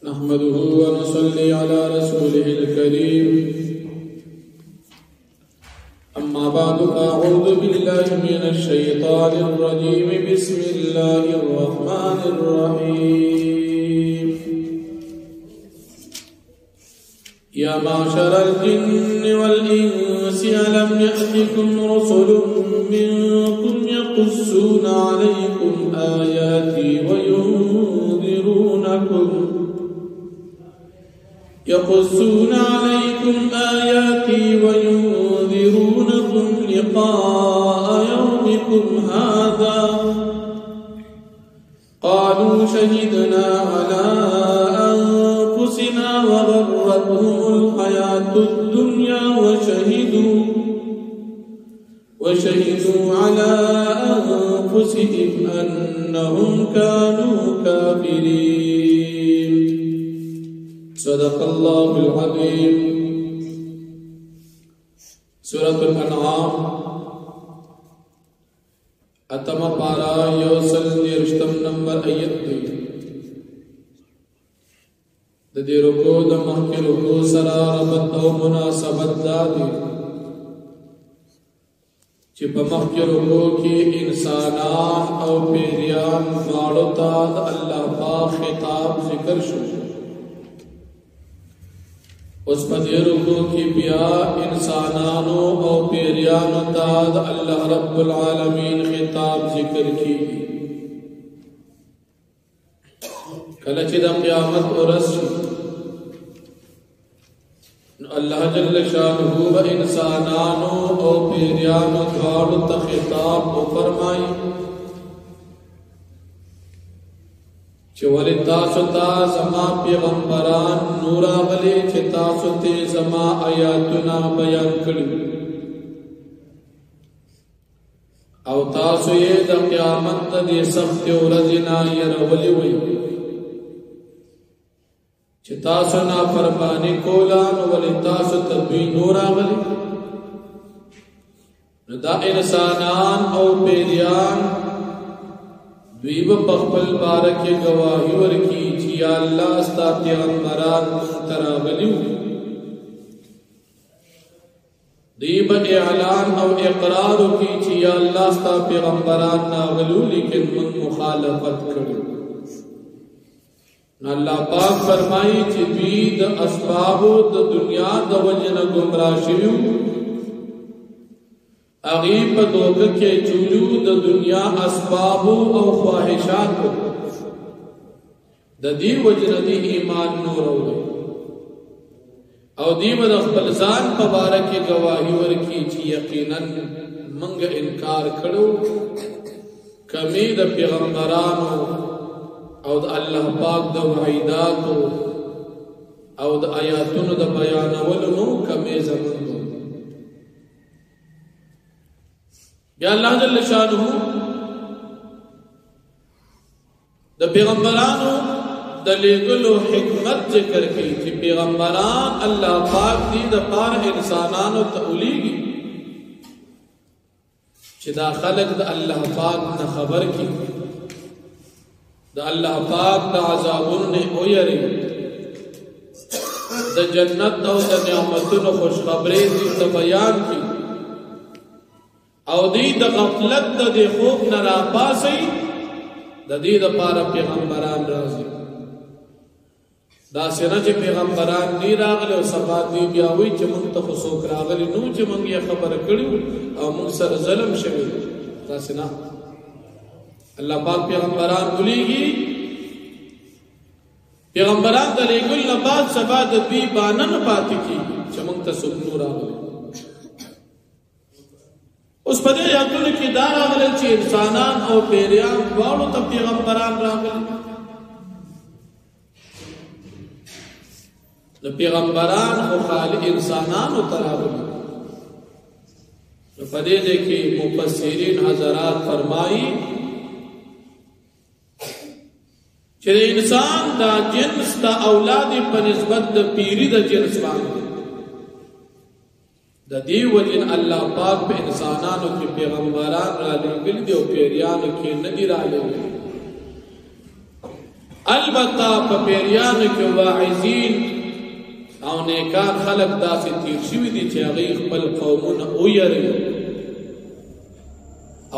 نحمده ونصلي على رسوله الكريم أما بعد فأعوذ بالله من الشيطان الرجيم بسم الله الرحمن الرحيم يا معشر الجن والإنس ألم يأتكم رسل منكم يقصون عليكم آياتي وينذرونكم لقاء يومكم هذا قالوا شهدنا على أنفسنا وغرتهم الحياة الدنيا وشهدوا على أنفسهم أنهم كانوا كافرين. صدق الله العظيم. سورة الأنعام اتم پارا یوسل دیرشتم نمبر آیت دی دی رکو د مخی رکو سرا ربط او مناسبت دادی چی پا مخی رکو کی انسانان او پیریان ماڑو تاد اللہ پاک خطاب ذکر شو اس پدی رکو کی بیا انسانانو او پیریانو تاد اللہ رب العالمین خطاب ذکر کی کلچی دا قیامت ورس اللہ جل شانہ و انسانانو او پیریانو دوارو تا خطاب و فرمائی چه ولی تاسو تا زما پیغمبران نورا غلی چه تاسو تی زما آیاتنا بیان کری او تاسو یہ دا قیامت دی سخت و رزنا یرولی وی چه تاسو نا فرمانی کولان ولی تاسو تدوی نورا غلی دا انسانان او پیریان دویب پخپل بارک گواہی ورکی چی یا اللہ استا پیغمبران منترا غلیو دیب اعلان او اقرار کی چی یا اللہ استا پیغمبران ناغلو لیکن من مخالفت کرو اللہ پاک فرمائی چی دوید اسبابو دا دنیا دا وجن گمراشیو اغیب دوگا کے چولو دا دنیا اسبابو او خواہشاتو دا دی وجن دی ایمان نور ہوئے او دی مدخ بلزان مبارک گواہی ورکی چی یقینا منگ انکار کرو کمی دا پیغمبرانو او دا اللہ پاک دا وعیداتو او دا آیاتونو دا بیانولنو کمی زمن دو یا اللہ جل شانہ دا پیغمبرانو دا لیگلو حکمت ذکر کی کہ پیغمبران اللہ پاک دی دا پار انسانانو تأولیگی چی دا خلق دا اللہ پاک نا خبر کی دا اللہ پاک دا عذابون نے اویری دا جنت او دا نعمتون خوشخبری دی دا بیان کی او دی دا غفلت دا دی خوب نرا پاسی دا دی دا پارا پیغمبران رازی دا سینا چی پیغمبران نی راغلی و سبات دی بیاوی چی منگ تا خسوک راغلی نو چی منگ یہ خبر کریو او منگ سر ظلم شوی دا سینا اللہ پاک پیغمبران بلیگی پیغمبران دا لیگل نباد سبا دا دوی بانن پاتی کی چی منگ تا سکنو راغلی اس پدے یادون کی دار آگلے چی انسانان او پیریان وارو تا پیغمبران راگلے نو پیغمبران او خالی انسانان او تراغلے نو پدے دیکھی مفسرین حضرات فرمائی چی انسان دا جنس دا اولادی پنسبت دا پیری دا جنس وانگے دا دی وجن اللہ پاک پہ انسانانو کی پیغمبران را لے گل دی و پیریانو کی ندی را لے گل البته په پیریانو کې واعظین او نیکان خلق داسې تیر شوي دي چې هغوی خپل قومونه ویروي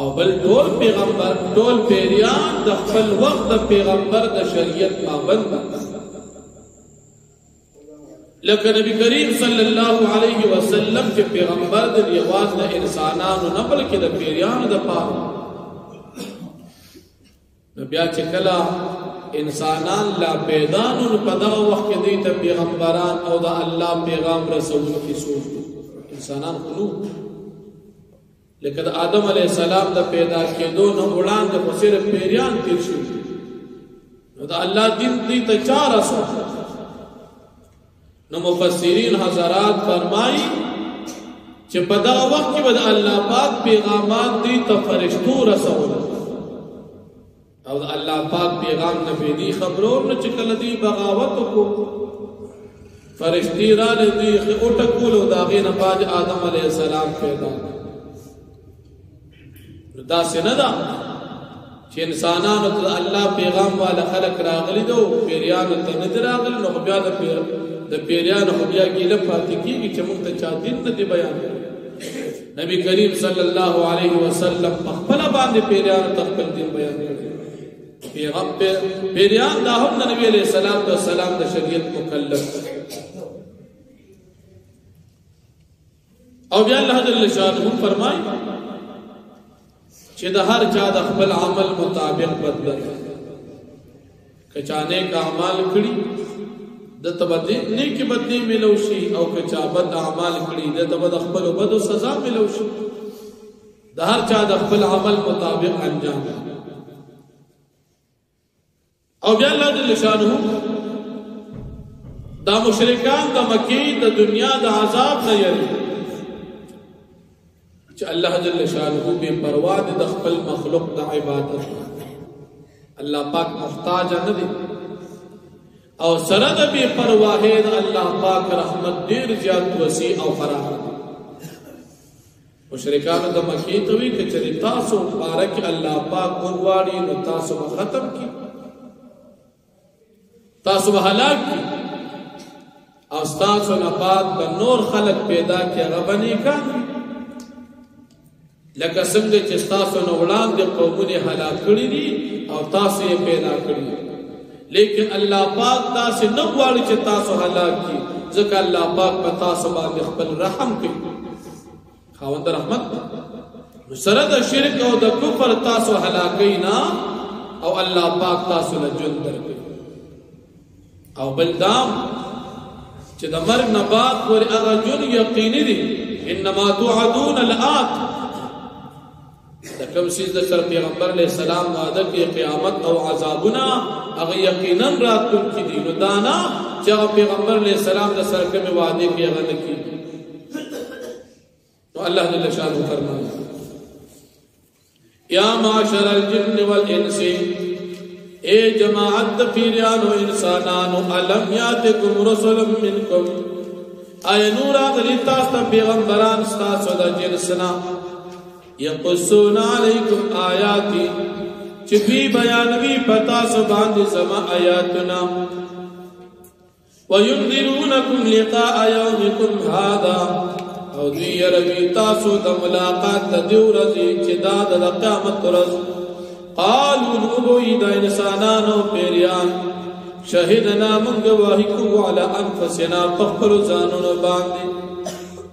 او بل ټول پیغمبر ټول پیریان د خپل وخت د پیغمبر د شریعت پابند لکه نبی کریم صلی الله علیه وسلم چې پیغمبر د یواز د انسانانو نه بلکې د پیریانو د پاره نو بیا چې کله انسانان لا پیدانو په دغه وخت کې دی ته پیغمبران او د الله پیغام رسولونکي څوک انسانان خلو لکه د آدم علیه السلام د پیدا کېدو نه وړاندې خو صرف پیریان تیر شوي نو د الله دین دی ته چا رسول نو مفسرین حضرات فرمایي چې په دغه وخت کې به د الله پاک پیغامات دی ته فرشتو رسول او د الله پاک پیغام نه پیدي خبرور نه چې کله دی بغاوت وکړو فرشتي را لدی او ټکول او داغه نه بعد آدم علیه السلام پیدا دا څنګه دا چې انسانانو ته الله پیغام والا خلق راغلي دو پیریانو ته نه راغلي نو بیا د پیریانو خو بیا ګیله پاتې کیږي چې موږ ته چا دین نه دی بیان نبی کریم صلی الله علیه وسلم خپل باندې پیریانو ته خپل دین بیان کړی پیغمبر پیریان دا هم نبی علیہ السلام د شریعت مکلف او بیا الله جل شانه فرمایي چې د هر چا د خپل عمل مطابق بدل کچانه کا اعمال کړي د تبدی نیکی بدلی ملوشي او کچا بد اعمال کړي د تبد خپل بد سزا ملوشي د هر چا د خپل عمل مطابق انجام او بیا الله جل شانه دا مشرکان د مکی د دنیا د عذاب نه یری چې الله جل شانه بے پروا د خپل مخلوق د عبادت الله پاک محتاج نه دی او سره د بے پرواهی د الله پاک رحمت ډیر زیات وسیع او فراخ مشرکان د مکی ته وی چې تاسو بارک الله پاک ورواړي نو تاسو ختم کی تاسو هلاک کی او تاسو نه بعد د نور خلق پیدا کی غبنی کا لکه څنګه چې تاسو نو وړاندې قومونه هلاک کړی دي او تاسو یې پیدا کړی لیکن الله پاک تاسو نه غواړي چې تاسو هلاک کی ځکه الله پاک په تاسو باندې خپل رحم کوي خاوند رحمت سره د شرک او د کفر تاسو هلاکای نه او الله پاک تاسو له ژوند درکړي او بلدام چې د مرګ نه بعد ور هغه ژوند یقیني دي انما توعدون لآت د کوم شي د سر پیغمبر علیہ السلام وعده کې قیامت او عذابنا هغه یقینا راتلونکي دي نو دانا چې پیغمبر علیہ السلام د سر کوم وعده کې هغه نکي نو الله جل شانه فرمایي یا معاشر الجن والانس اے جماعت پیرانو انسانانو علم یاتکم رسول منکم اے نور اغلی تاسو پیغمبران تاسو د جنسنا یقصون علیکم آیاتی چپی بیانوی پتا سو باندې زما آیاتنا وینذرونکم لقاء یومکم هذا او دی یروی تاسو د ملاقات د ورځې چې دا د قیامت ورځ قالوا نبوی د انسانانو پیریان شهدنا من گواهی کو علی انفسنا فخر زانون باندې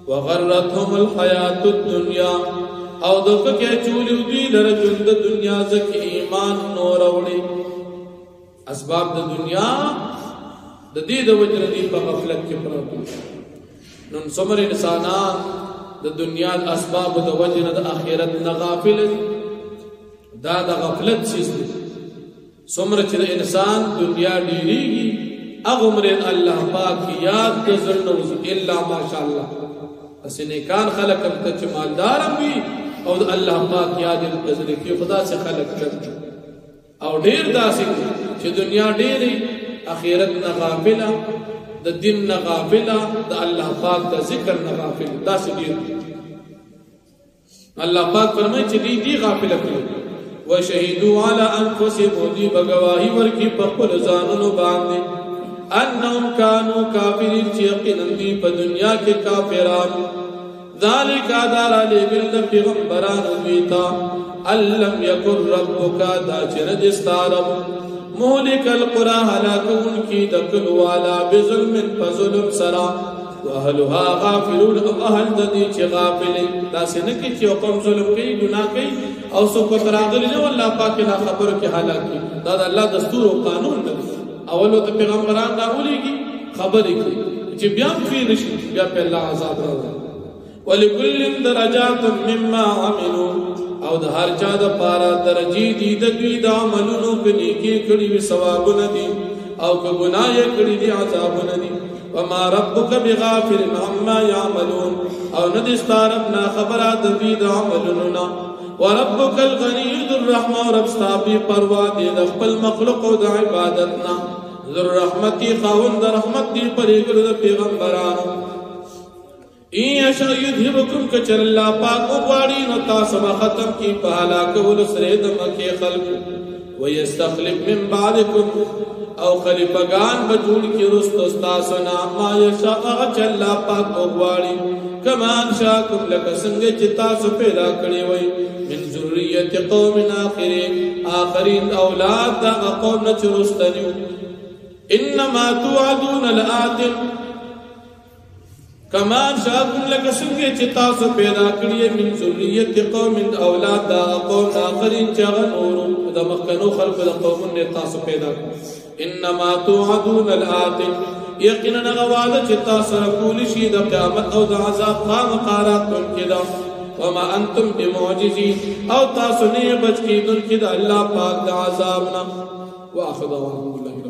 وغرتهم الحیات الدنیا او دغه کې چولیو دی لره ژوند د دنیا ځکه ایمان نور وړي اسباب د دنیا د دې د وجر دی په غفلت کې پراته نن څومره انسانان د دنیا د اسباب د وجر د اخرت نه غافل دا د غفلت شي څومره چې انسان دنیا ډیریږي اغمر الله پاک یاد د زړه الا ماشاءالله اسنه کان خلق ته چې مالدار وي او الله پاک یاد پزره کې خدا سے خلق کړ او ډیر داسې چې دنیا ډیری اخرت نه غافله د دین نه غافله د الله پاک د ذکر نه غافله داسې ډیر الله پاک فرمایي چې دې غافله کړو وشهدوا على انفسهم دی بگواہی ورکی پخپل زانونو باندے انہم کانو کافرین چیقنن دی پا دنیا کے کافران ذالک دار علی بلد پیغمبران دویتا اللم یکن ربکا دا چند استارب مہلک القرآ حلاکون کی دکل والا بظلم فظلم سرا وَأَهْلُهَا غَافِلُونَ او اہل ددی چی غافلیں دا سنکی چی قوم ظلم کئی گناہ کئی او سو کو تراغلی نو اللہ پاکنا خبر کی حالاکی دا اللہ دستور و قانون نبی اولو تا پیغمبران ناولی کی خبری کی چی بیان فی نشی بیا پہ اللہ عذاب رہا وَلِكُلِّمْ دَرَجَاتٌ مِّمَّا عَمِلُوا او دا ہر چا دا پارا درجی دی دگوی دا عملونو کنیکی کڑی بی ثواب ندی او که گناہ کڑی دی عذاب ندی وما ربك بغافل عما يعملون او ندستاربنا خبرات بيد عملنا وربك الغني ذو الرحمة رب ستابي پروادي دخل مخلوق و دا عبادتنا ذو الرحمتي خاون دا رحمت دي پریگر دا پیغمبران این اشا یدھبکم کچر اللہ پاک اگواری نتا سما ختم کی پہلاک ولسرے دمکی خلق ویستخلف من بعدکم او خلیفگان بجوڑ کی رست استاسنا ما یشاء اغچ اللہ پاک اگواری کمان شاکم لکسنگ چتاس پیدا کری وی من ذریت قوم آخرین اولاد دا قوم نچرستنیو انما توعدون لآتن کمان شاکم لکسنگ چتاس پیدا کری من ذریت قوم اولاد دا قوم آخرین چاگن اورو دا مخنو خلق دا قوم نتاس پیدا کری انما توعدون الآتِ یقینا غوادہ چتا سرکول شید قیامت او دا عذاب خام قارات من کدا وما انتم بمعجزین او تاسنی بچ کی دن کدا اللہ پاک دا عذابنا واخذ